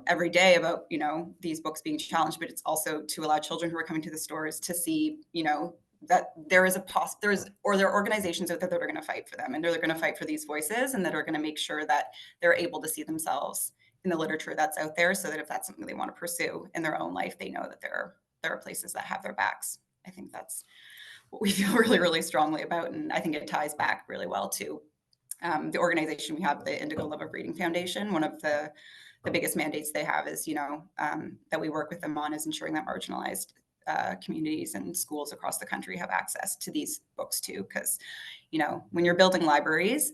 every day about, you know, these books being challenged, but it's also to allow children who are coming to the stores to see, you know, that there are organizations out there that are going to fight for them, and they're going to fight for these voices, and that are going to make sure that they're able to see themselves in the literature that's out there, so that if that's something they want to pursue in their own life, they know that there are places that have their backs. I think that's what we feel really, really strongly about, and I think it ties back really well to the organization we have, the Indigo Love of Reading Foundation. One of the biggest mandates they have is, you know, that we work with them on is ensuring that marginalized communities and schools across the country have access to these books too. Because, you know, when you're building libraries,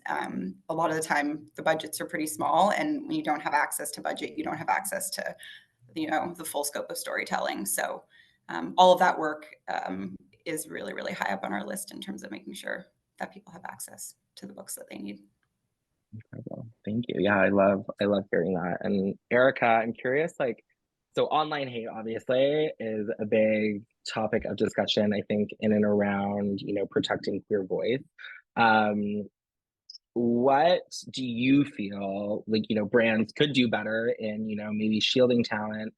a lot of the time the budgets are pretty small, and when you don't have access to budget, you don't have access to, you know, the full scope of storytelling. So all of that work is really, really high up on our list in terms of making sure that people have access to the books that they need. Incredible. Thank you. Yeah, I love hearing that. And Erica, I'm curious, like, so online hate obviously is a big topic of discussion, I think, in and around, protecting queer voice. Um, what do you feel like, brands could do better in, maybe shielding talent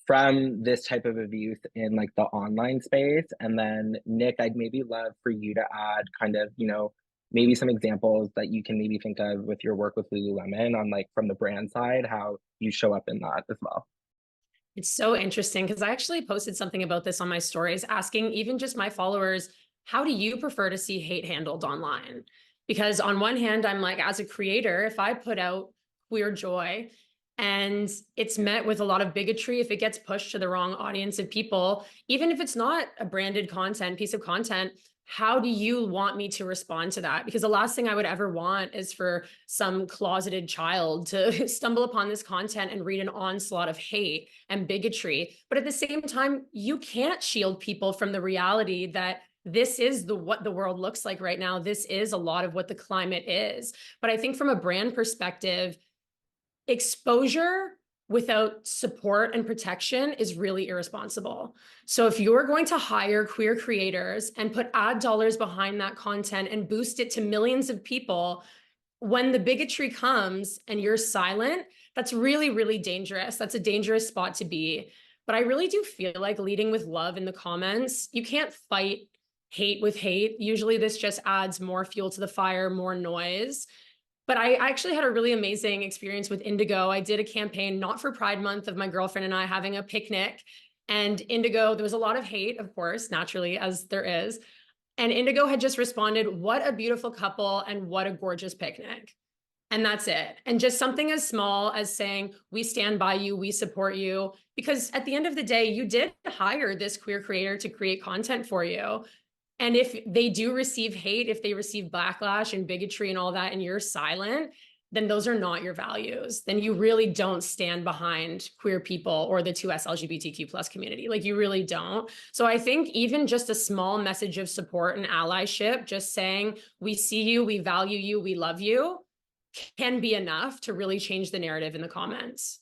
from this type of abuse in like the online space? And then Nick, I'd maybe love for you to add kind of, maybe some examples that you can maybe think of with your work with Lululemon on like from the brand side, how you show up in that as well. It's so interesting because I actually posted something about this on my stories, asking even just my followers, how do you prefer to see hate handled online? Because on one hand, I'm like, as a creator, if I put out queer joy and it's met with a lot of bigotry, if it gets pushed to the wrong audience of people, even if it's not a branded piece of content, how do you want me to respond to that? Because the last thing I would ever want is for some closeted child to stumble upon this content and read an onslaught of hate and bigotry. But at the same time, you can't shield people from the reality that this is what the world looks like right now. This is a lot of what the climate is. But I think from a brand perspective, exposure without support and protection is really irresponsible. So if you're going to hire queer creators and put ad dollars behind that content and boost it to millions of people, when the bigotry comes and you're silent, that's really, really dangerous. That's a dangerous spot to be. But I really do feel like leading with love in the comments. You can't fight hate with hate. Usually this just adds more fuel to the fire, more noise. But I actually had a really amazing experience with Indigo. I did a campaign, not for Pride Month, of my girlfriend and I having a picnic. And Indigo, there was a lot of hate, of course, naturally, as there is. And Indigo had just responded, "What a beautiful couple and what a gorgeous picnic." And that's it. And just something as small as saying, "We stand by you, we support you." Because at the end of the day, you did hire this queer creator to create content for you. And if they do receive hate, if they receive backlash and bigotry and all that, and you're silent, then those are not your values. Then you really don't stand behind queer people or the 2S LGBTQ plus community. Like, you really don't. So I think even just a small message of support and allyship, just saying, "We see you, we value you, we love you," can be enough to really change the narrative in the comments.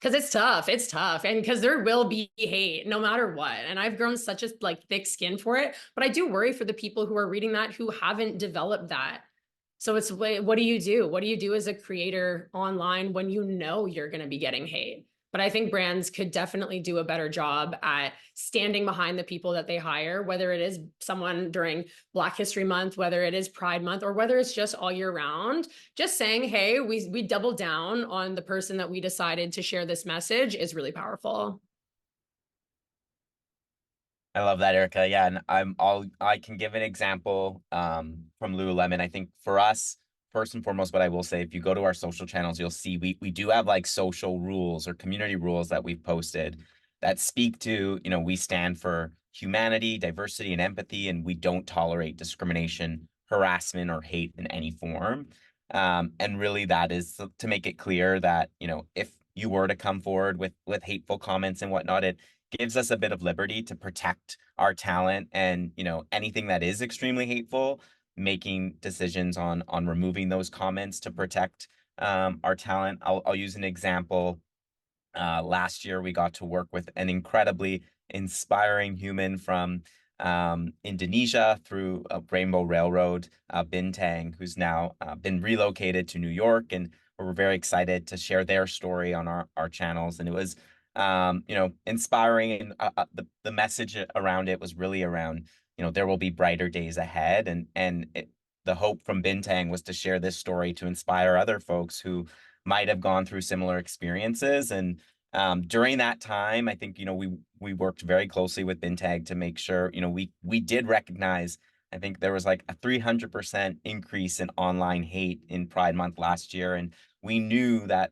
Because it's tough. And because there will be hate no matter what. And I've grown such a thick skin for it, but I do worry for the people who are reading that who haven't developed that. So it's, what do you do? What do you do as a creator online when you know you're going to be getting hate? But I think brands could definitely do a better job at standing behind the people that they hire, whether it is someone during Black History Month, whether it is Pride Month, or whether it's just all year round. Just saying, "Hey, we double down on the person that we decided to share this message," is really powerful. I love that, Erica. Yeah, and I can give an example from Lululemon. I think for us, first and foremost, what I will say, if you go to our social channels, you'll see we do have like social rules or community rules that we've posted that speak to, we stand for humanity, diversity, and empathy, and we don't tolerate discrimination, harassment, or hate in any form. And really that is to make it clear that, if you were to come forward with hateful comments and whatnot, it gives us a bit of liberty to protect our talent, and anything that is extremely hateful, making decisions on removing those comments to protect our talent. I'll use an example. Last year we got to work with an incredibly inspiring human from Indonesia through a Rainbow Railroad, Bintang, who's now been relocated to New York, and we're very excited to share their story on our channels. And it was inspiring, and the message around it was really around, there will be brighter days ahead, and the hope from Bintang was to share this story to inspire other folks who might have gone through similar experiences. And during that time, I think we worked very closely with Bintang to make sure we did recognize. I think there was like a 300% increase in online hate in Pride Month last year, and we knew that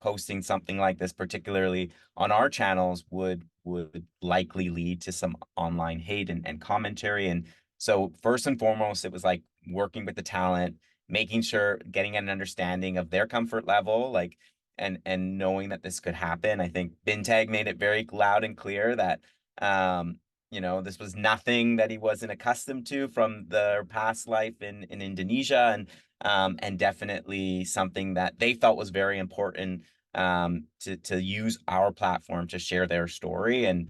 posting something like this, particularly on our channels, would likely lead to some online hate and commentary. And so first and foremost, it was like working with the talent, making sure, getting an understanding of their comfort level, and knowing that this could happen. I think Bintang made it very loud and clear that this was nothing that he wasn't accustomed to from their past life in Indonesia, and definitely something that they felt was very important to use our platform to share their story. And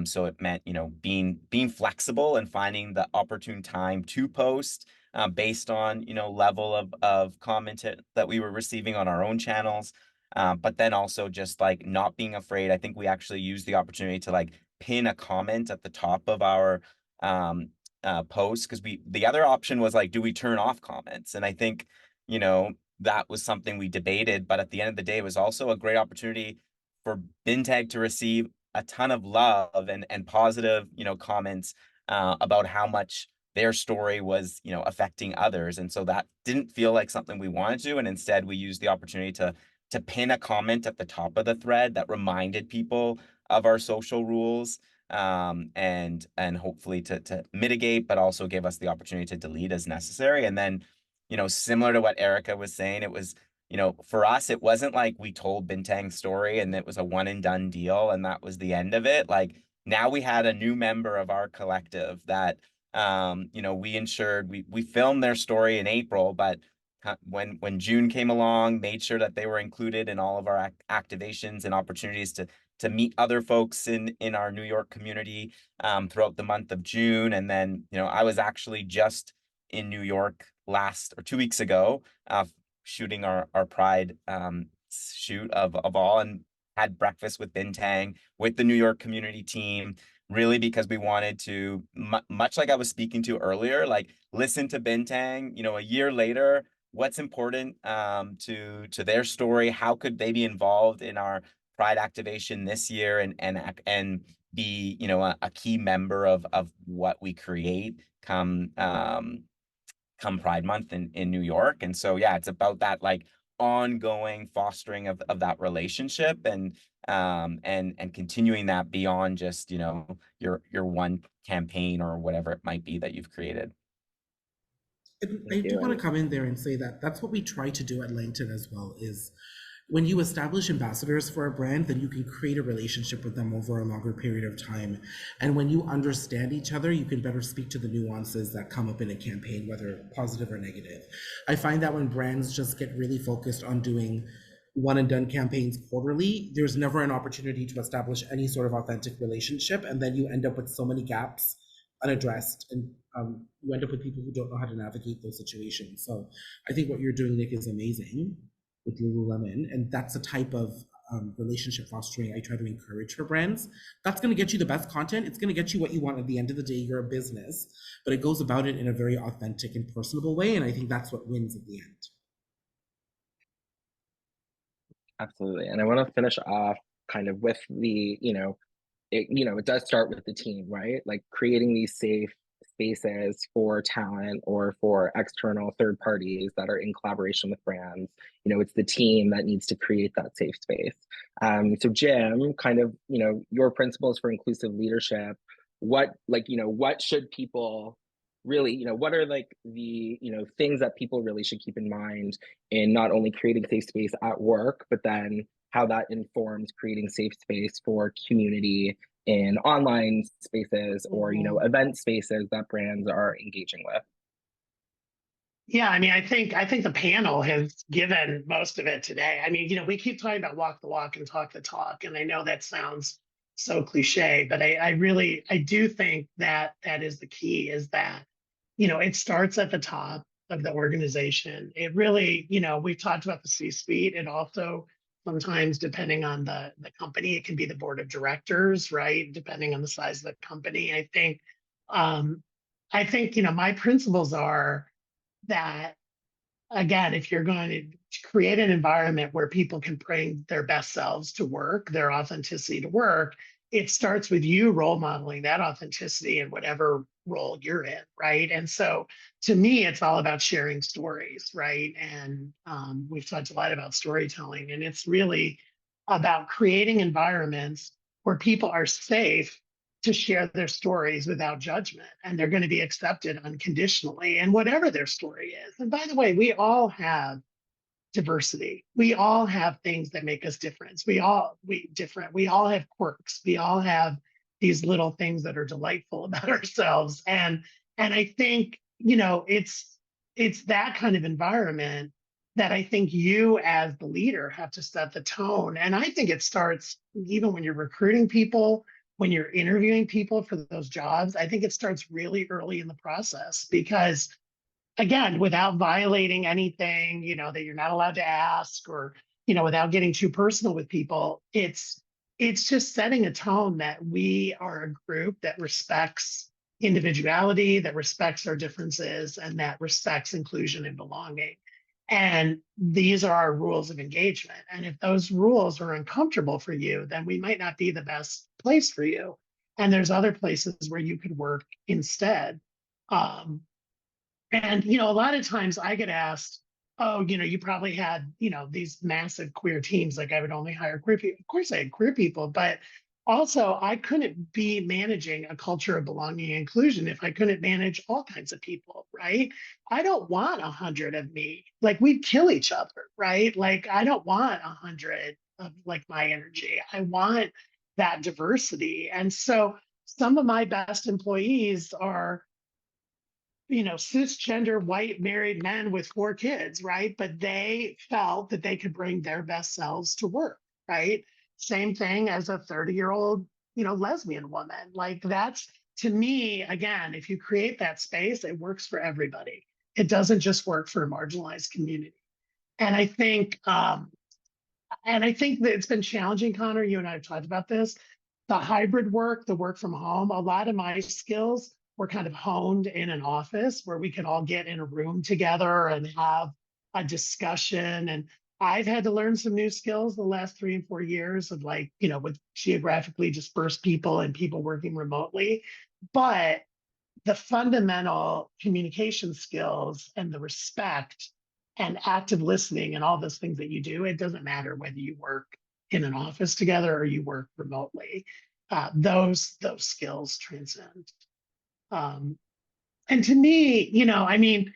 so it meant, being flexible and finding the opportune time to post based on, level of comment that we were receiving on our own channels. But then also just like not being afraid. I think we actually used the opportunity to like pin a comment at the top of our post, because the other option was like, do we turn off comments? And I think, that was something we debated, but at the end of the day, it was also a great opportunity for Bintag to receive a ton of love and positive, comments about how much their story was, affecting others. And so that didn't feel like something we wanted to. And instead we used the opportunity to pin a comment at the top of the thread that reminded people of our social rules, and hopefully to mitigate, but also give us the opportunity to delete as necessary. And then, similar to what Erica was saying, it was, for us, it wasn't like we told Bintang's story and it was a one and done deal and that was the end of it. Like now we had a new member of our collective that, we ensured we filmed their story in April, but when June came along, made sure that they were included in all of our activations and opportunities to meet other folks in our New York community throughout the month of June. And then, I was actually just in New York 2 weeks ago, shooting our Pride shoot of all, and had breakfast with Bintang, with the New York community team, really because we wanted to, much like I was speaking to earlier, like listen to Bintang, a year later, what's important to their story, how could they be involved in our Pride activation this year and be, a key member of what we create come Pride Month in New York. And so, yeah, it's about that like ongoing fostering of that relationship and continuing that beyond just, your one campaign or whatever it might be that you've created. I do want to come in there and say that that's what we try to do at Langton as well, is when you establish ambassadors for a brand, then you can create a relationship with them over a longer period of time. And when you understand each other, you can better speak to the nuances that come up in a campaign, whether positive or negative. I find that when brands just get really focused on doing one and done campaigns quarterly, there's never an opportunity to establish any sort of authentic relationship. And then you end up with so many gaps unaddressed, and you end up with people who don't know how to navigate those situations. So I think what you're doing, Nick, is amazing with Lululemon, and that's the type of relationship fostering I try to encourage for brands. That's going to get you the best content. It's going to get you what you want. At the end of the day, you're a business, but it goes about it in a very authentic and personable way, and I think that's what wins at the end. Absolutely. And I want to finish off kind of with the, it does start with the team, right? Like creating these safe spaces for talent or for external third parties that are in collaboration with brands. It's the team that needs to create that safe space. So Jim, kind of, your principles for inclusive leadership, what should people really, what are like the, things that people really should keep in mind in not only creating safe space at work, but then how that informs creating safe space for community in online spaces or, event spaces that brands are engaging with? Yeah, I mean, I think the panel has given most of it today. I mean, we keep talking about walk the walk and talk the talk, and I know that sounds so cliche, but I do think that that is the key, is that, it starts at the top of the organization. It really, we've talked about the C-suite. It also sometimes, depending on the company, it can be the board of directors, right? Depending on the size of the company. I think, my principles are that, again, if you're going to create an environment where people can bring their best selves to work, their authenticity to work, it starts with you role modeling that authenticity in whatever role you're in, right? And so to me, it's all about sharing stories, right? And we've talked a lot about storytelling, and it's really about creating environments where people are safe to share their stories without judgment, and they're going to be accepted unconditionally, and whatever their story is. And by the way, we all have diversity. We all have things that make us different. We all have quirks. We all have these little things that are delightful about ourselves. And I think, you know, it's that kind of environment that I think you as the leader have to set the tone. And I think it starts even when you're recruiting people, when you're interviewing people for those jobs. I think it starts really early in the process because, again, without violating anything, you know, that you're not allowed to ask, or, you know, without getting too personal with people, it's just setting a tone that we are a group that respects individuality, that respects our differences, and that respects inclusion and belonging. And these are our rules of engagement. And if those rules are uncomfortable for you, then we might not be the best place for you. And there's other places where you could work instead. Um, and, you know, a lot of times I get asked, oh, you know, you probably had, you know, these massive queer teams, like I would only hire queer people. Of course I had queer people, but also I couldn't be managing a culture of belonging and inclusion if I couldn't manage all kinds of people, right? I don't want 100 of me. Like we'd kill each other, right? Like I don't want 100 of like my energy. I want that diversity. And so some of my best employees are, you know, cisgender white married men with 4 kids, right? But they felt that they could bring their best selves to work, right? Same thing as a 30-year-old, you know, lesbian woman. Like that's, to me, again, if you create that space, it works for everybody. It doesn't just work for a marginalized community. And I think, that it's been challenging, Connor. You and I have talked about this. The hybrid work, the work from home, a lot of my skills were kind of honed in an office where we could all get in a room together and have a discussion. And I've had to learn some new skills the last 3 and 4 years of, like, you know, with geographically dispersed people and people working remotely. But the fundamental communication skills and the respect and active listening and all those things that you do, it doesn't matter whether you work in an office together or you work remotely. Those skills transcend. Um, and to me, you know, I mean,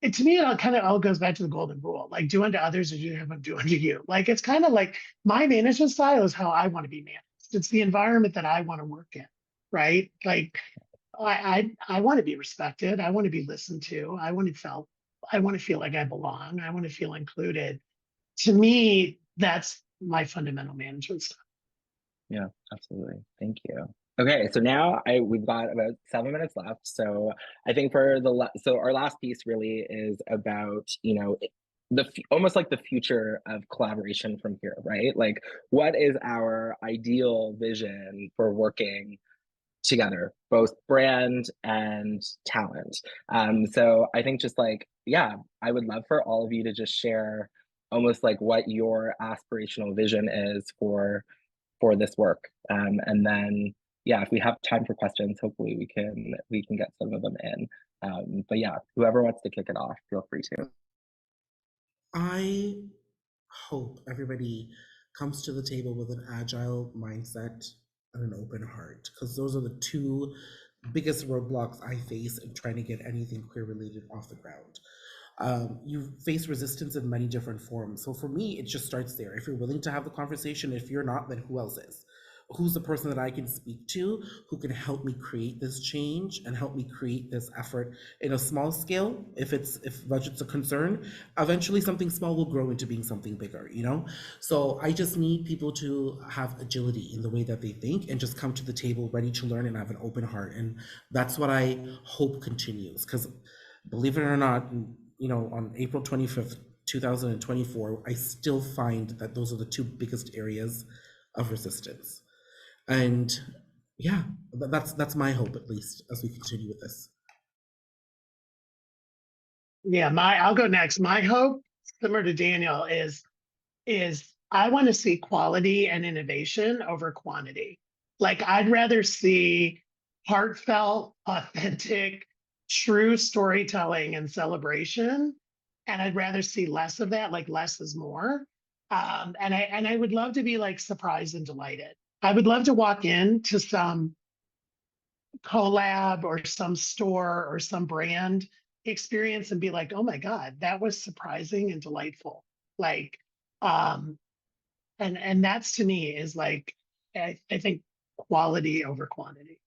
to me, it kind of all goes back to the golden rule, like do unto others as you have them do unto you. Like it's kind of like my management style is how I want to be managed. It's the environment that I want to work in, right? Like I want to be respected. I want to be listened to. I want to feel like I belong. I want to feel included. To me, that's my fundamental management style. Yeah, absolutely. Thank you. Okay, so now we've got about 7 minutes left. So I think for so our last piece really is about, you know, almost like the future of collaboration from here, right? Like, what is our ideal vision for working together, both brand and talent? So I think just like, yeah, I would love for all of you to just share almost like what your aspirational vision is for this work. And then, yeah, if we have time for questions, hopefully we can get some of them in. But yeah, whoever wants to kick it off, feel free to. I hope everybody comes to the table with an agile mindset and an open heart, because those are the two biggest roadblocks I face in trying to get anything queer related off the ground. You face resistance in many different forms. So for me, it just starts there. If you're willing to have the conversation, if you're not, then who else is? Who's the person that I can speak to who can help me create this change and help me create this effort in a small scale? If budget's a concern, eventually something small will grow into being something bigger, you know? So I just need people to have agility in the way that they think and just come to the table ready to learn and have an open heart. And that's what I hope continues, because believe it or not, you know, on April 25th, 2024, I still find that those are the two biggest areas of resistance. And yeah, that's my hope, at least, as we continue with this. Yeah, I'll go next. My hope, similar to Daniel, is I want to see quality and innovation over quantity. Like I'd rather see heartfelt, authentic, true storytelling and celebration. And I'd rather see less of that, like less is more. And I would love to be like surprised and delighted. I would love to walk into some collab or some store or some brand experience and be like, oh my God, that was surprising and delightful. Like, and that's to me is like, I think quality over quantity.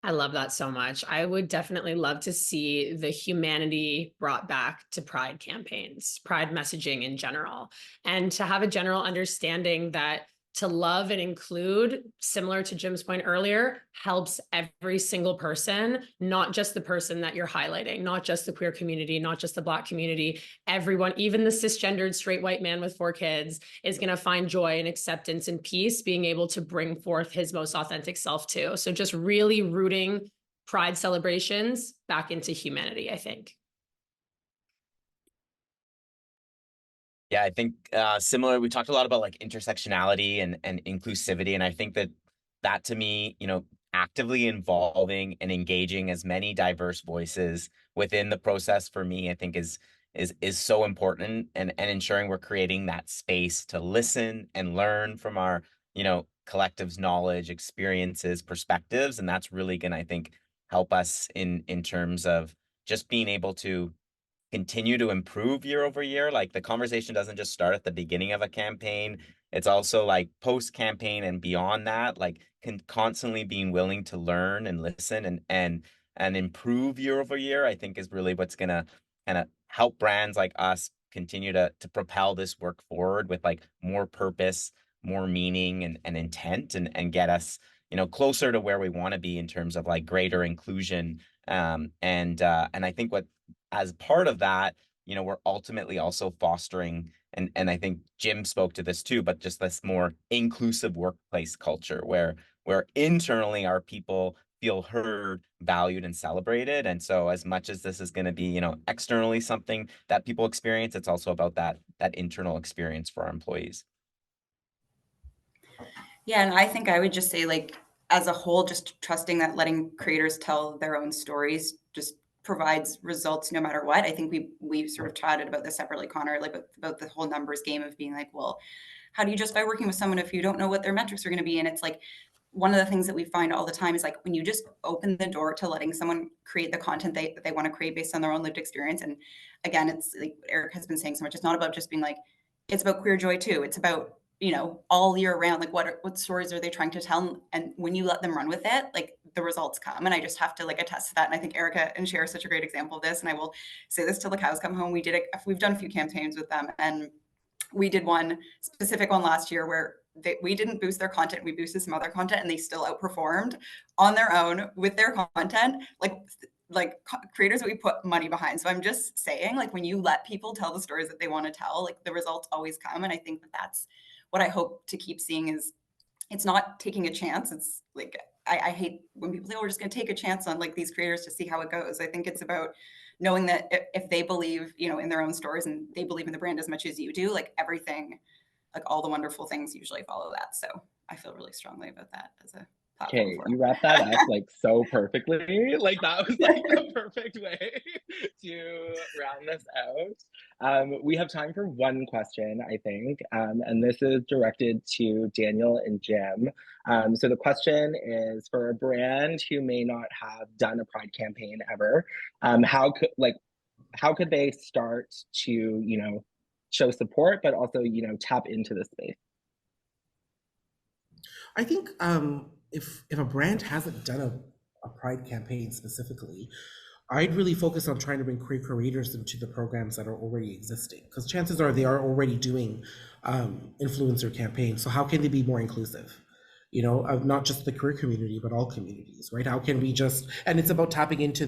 I love that so much. I would definitely love to see the humanity brought back to Pride campaigns, Pride messaging in general, and to have a general understanding that to love and include, similar to Jim's point earlier, helps every single person, not just the person that you're highlighting, not just the queer community, not just the Black community, everyone, even the cisgendered straight white man with 4 kids is going to find joy and acceptance and peace, being able to bring forth his most authentic self too. So just really rooting Pride celebrations back into humanity, I think. Yeah, I think similar. We talked a lot about like intersectionality and inclusivity, and I think that to me, you know, actively involving and engaging as many diverse voices within the process for me, I think is so important, and ensuring we're creating that space to listen and learn from our, you know, collective's knowledge, experiences, perspectives, and that's really gonna, I think, help us in terms of just being able to continue to improve year over year. Like the conversation doesn't just start at the beginning of a campaign. It's also like post campaign and beyond that, like constantly being willing to learn and listen and improve year over year, I think is really what's gonna kind of help brands like us continue to propel this work forward with like more purpose, more meaning and intent, and get us, you know, closer to where we want to be in terms of like greater inclusion. And I think what, as part of that, you know, we're ultimately also fostering, and I think Jim spoke to this too, but just this more inclusive workplace culture where internally our people feel heard, valued, and celebrated. And so as much as this is going to be, you know, externally something that people experience, it's also about that internal experience for our employees. Yeah, and I think I would just say, like, as a whole, just trusting that letting creators tell their own stories just provides results no matter what. I think we sort of chatted about this separately, Connor, like about the whole numbers game of being like, well, how do you justify working with someone if you don't know what their metrics are going to be? And it's like, one of the things that we find all the time is like when you just open the door to letting someone create the content they want to create based on their own lived experience. And again, it's like Eric has been saying so much, it's not about just being like, it's about queer joy too. It's about, you know, all year round, like what stories are they trying to tell? And when you let them run with it, like the results come. And I just have to like attest to that. And I think Erica and Cher is such a great example of this. And I will say this till the cows come home. We've done a few campaigns with them, and we did one specific one last year where we didn't boost their content, we boosted some other content, and they still outperformed on their own with their content, like creators that we put money behind. So I'm just saying, like, when you let people tell the stories that they want to tell, like the results always come. And I think that that's what I hope to keep seeing, is it's not taking a chance. It's like, I hate when people say, oh, we're just going to take a chance on like these creators to see how it goes. I think it's about knowing that if they believe, you know, in their own stories, and they believe in the brand as much as you do, like everything, like all the wonderful things usually follow that. So I feel really strongly about that as a platform. Okay, you wrapped that up like so perfectly. Like that was like the perfect way to round this out. We have time for one question, I think, and this is directed to Daniel and Jim. So the question is, for a brand who may not have done a Pride campaign ever, how could they start to, you know, show support, but also, you know, tap into the space? I think if a brand hasn't done a Pride campaign specifically, I'd really focus on trying to bring queer creators into the programs that are already existing, because chances are they are already doing influencer campaigns. So how can they be more inclusive? You know, of not just the queer community, but all communities, right? How can we just, and it's about tapping into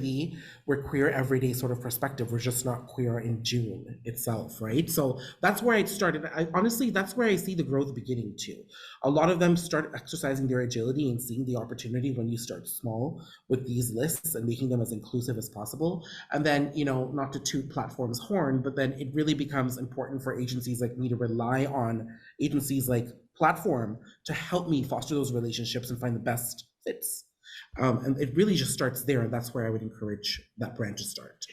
we're queer everyday sort of perspective. We're just not queer in June itself, right? So that's where I started. Honestly, that's where I see the growth beginning too. A lot of them start exercising their agility and seeing the opportunity when you start small with these lists and making them as inclusive as possible. And then, you know, not to toot platforms' horn, but then it really becomes important for agencies like me to rely on agencies like Platform to help me foster those relationships and find the best fits. And it really just starts there. And that's where I would encourage that brand to start.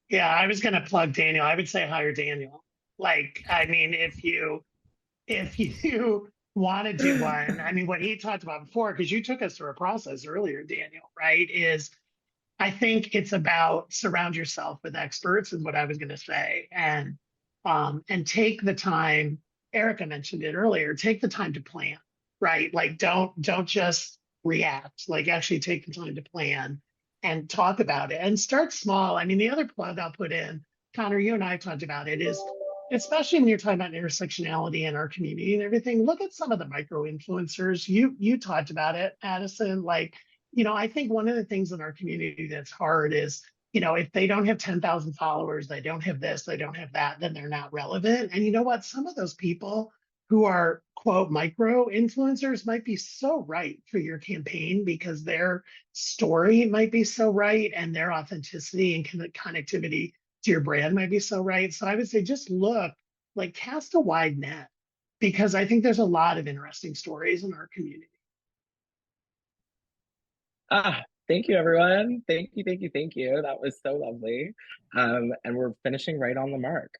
Yeah, I was going to plug Daniel. I would say hire Daniel. Like, I mean, if you want to do one, I mean, what he talked about before, because you took us through a process earlier, Daniel, right? Is I think it's about surround yourself with experts, is what I was going to say, and take the time. Erica mentioned it earlier. Take the time to plan. right? Like don't just react, like actually take the time to plan and talk about it and start small. I mean, the other plug I'll put in, Connor, you and I have talked about it, is especially when you're talking about intersectionality in our community and everything, look at some of the micro influencers. You talked about it, Addison. Like, I think one of the things in our community that's hard is, if they don't have 10,000 followers, they don't have this, they don't have that, then they're not relevant. And you know what? Some of those people who are quote micro influencers might be so right for your campaign because their story might be so right and their authenticity and connectivity to your brand might be so right. So I would say just look, like cast a wide net, because I think there's a lot of interesting stories in our community. Thank you, everyone. Thank you, thank you, thank you. That was so lovely. And we're finishing right on the mark.